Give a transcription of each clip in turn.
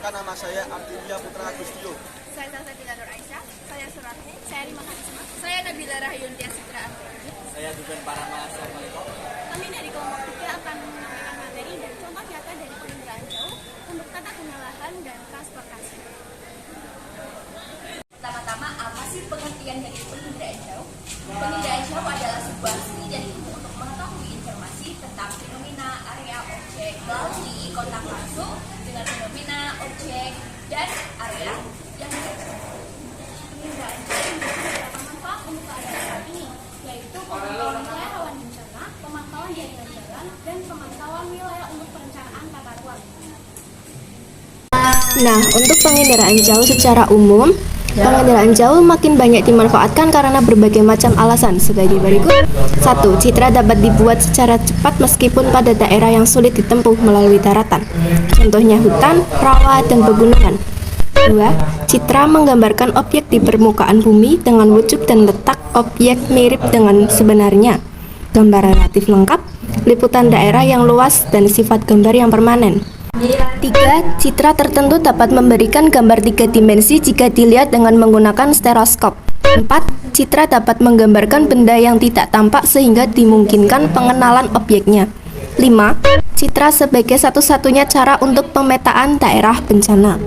Perkenalkan, nama saya Artidia Putra Agustio. Saya Salsabila Nur Aisyah. Saya Surati. Saya Rima Karisma. Saya Nabila Rahayuntia Citra. Saya Dugan Parama. Assalamualaikum. Kami dari kelompok 3 akan menyampaikan materi dan contoh nyata dari penginderaan jauh untuk tata guna lahan dan transportasi. Pertama-tama, apa sih pengertian dari penginderaan jauh? Penginderaan jauh adalah sebuah studi dan ilmu untuk mengetahui informasi tentang fenomena area objek melalui kontak langsung dengan fenomena objek dan area yang penginderaan jauh memiliki manfaat untuk keadaan saat ini, yaitu pemantauan wilayah rawan bencana, pemantauan jaringan jalan, dan pemantauan wilayah untuk perencanaan tata ruang. Nah, untuk penginderaan jauh secara umum, penginderaan jauh makin banyak dimanfaatkan karena berbagai macam alasan sebagai berikut. 1. Citra dapat dibuat secara cepat meskipun pada daerah yang sulit ditempuh melalui daratan. Contohnya hutan, rawa, dan pegunungan. 2. Citra menggambarkan objek di permukaan bumi dengan wujud dan letak objek mirip dengan sebenarnya. Gambar relatif lengkap, liputan daerah yang luas, dan sifat gambar yang permanen. 3. Citra tertentu dapat memberikan gambar 3 dimensi jika dilihat dengan menggunakan stereoskop. 4. Citra dapat menggambarkan benda yang tidak tampak sehingga dimungkinkan pengenalan objeknya. 5. Citra sebagai satu-satunya cara untuk pemetaan daerah bencana.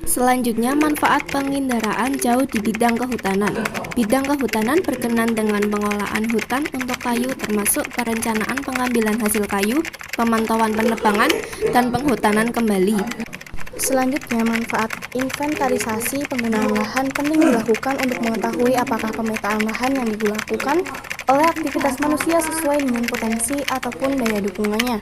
Selanjutnya, manfaat penginderaan jauh di bidang kehutanan. Bidang kehutanan berkenan dengan pengolahan hutan untuk kayu termasuk perencanaan pengambilan hasil kayu, pemantauan penebangan, dan penghutanan kembali. Selanjutnya, manfaat inventarisasi penggunaan lahan penting dilakukan untuk mengetahui apakah pemetaan lahan yang dilakukan oleh aktivitas manusia sesuai dengan potensi ataupun daya dukungannya.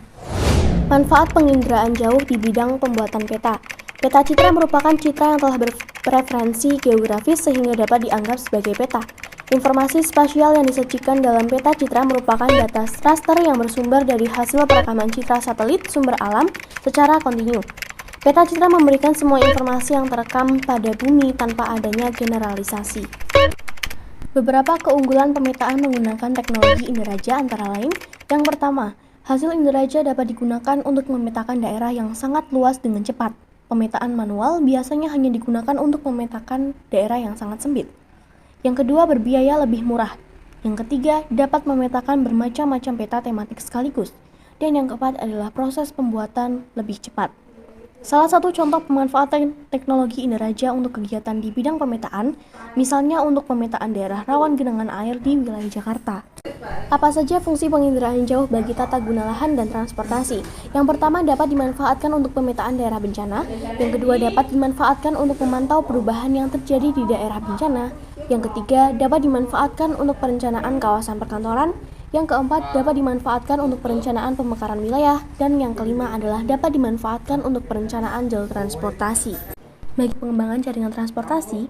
Manfaat penginderaan jauh di bidang pembuatan peta. Peta citra merupakan citra yang telah bereferensi geografis sehingga dapat dianggap sebagai peta. Informasi spasial yang disajikan dalam peta citra merupakan data raster yang bersumber dari hasil perekaman citra satelit sumber alam secara kontinu. Peta citra memberikan semua informasi yang terekam pada bumi tanpa adanya generalisasi. Beberapa keunggulan pemetaan menggunakan teknologi Inderaja antara lain, yang pertama, hasil Inderaja dapat digunakan untuk memetakan daerah yang sangat luas dengan cepat. Pemetaan manual biasanya hanya digunakan untuk memetakan daerah yang sangat sempit. Yang kedua, berbiaya lebih murah. Yang ketiga, dapat memetakan bermacam-macam peta tematik sekaligus. Dan yang keempat adalah proses pembuatan lebih cepat. Salah satu contoh pemanfaatan teknologi Inderaja untuk kegiatan di bidang pemetaan, misalnya untuk pemetaan daerah rawan genangan air di wilayah Jakarta. Apa saja fungsi penginderaan jauh bagi tata guna lahan dan transportasi? Yang pertama, dapat dimanfaatkan untuk pemetaan daerah bencana. Yang kedua, dapat dimanfaatkan untuk memantau perubahan yang terjadi di daerah bencana. Yang ketiga, dapat dimanfaatkan untuk perencanaan kawasan perkantoran. Yang keempat, dapat dimanfaatkan untuk perencanaan pemekaran wilayah. Dan yang kelima adalah dapat dimanfaatkan untuk perencanaan jalur transportasi. Bagi pengembangan jaringan transportasi,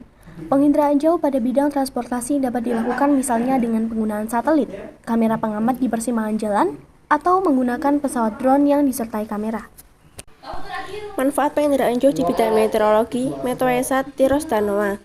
penginderaan jauh pada bidang transportasi dapat dilakukan misalnya dengan penggunaan satelit, kamera pengamat di persimpangan jalan, atau menggunakan pesawat drone yang disertai kamera. Manfaat penginderaan jauh di bidang meteorologi, Meteosat, Tiros, dan NOAA.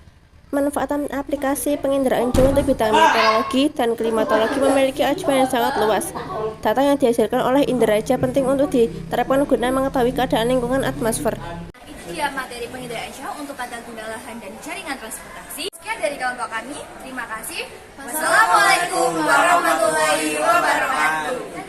Manfaatan aplikasi penginderaan jauh untuk bidang meteorologi dan klimatologi memiliki acuan yang sangat luas. Data yang dihasilkan oleh Inderaja penting untuk diterapkan guna mengetahui keadaan lingkungan atmosfer. Itu dia materi penginderaan jauh untuk tata guna lahan dan jaringan transportasi. Sekian dari kelompok kami. Terima kasih. Wassalamualaikum warahmatullahi wabarakatuh.